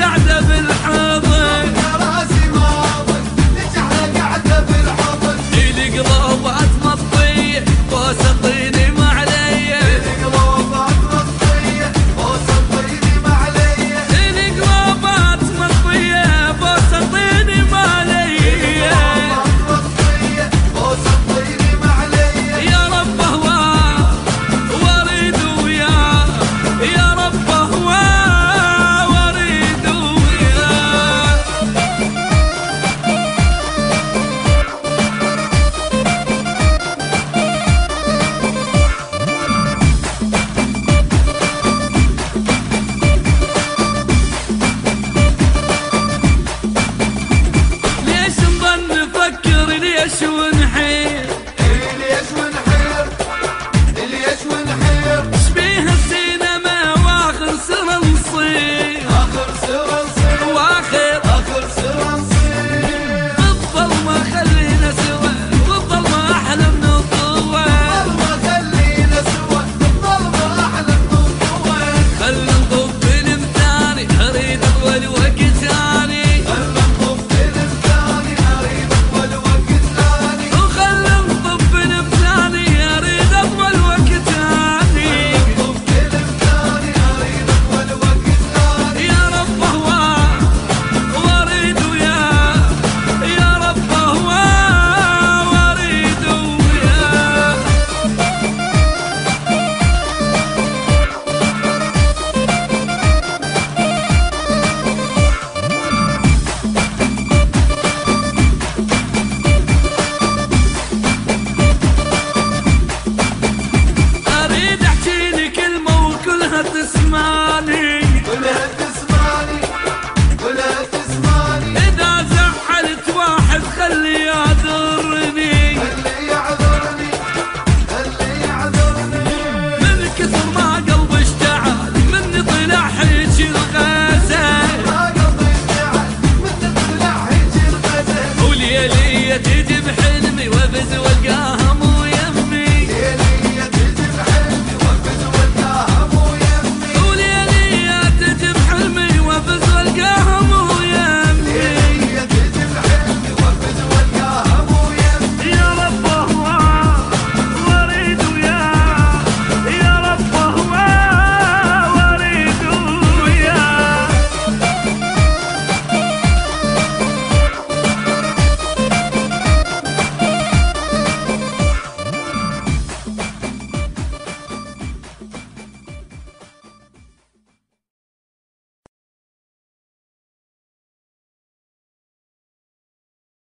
قاعدة بالحضن يا راسي ماضي ليش احلى قاعدة بالحضن القلوبات مطفية وسطيني ما علي القلوبات مطفية وسطيني ما علي القلوبات مطفية وسطيني ما علي مطفية وسطيني ما علي يا رب هواه واريد وياه يا رب هواه واريد وياه ليش نظن نفكر ليش ونحير ليش ونحير ليش ونحير شبيه السينما واخر سر نصير اخر سر نصير واخر سر نصير بالظلمة خلينا سوا بالظلمة أحلامنا طوى ما خلينا سوا بالظلمة احلى النطوة خلنا نطوف فيلم ثاني أريد أطول وقت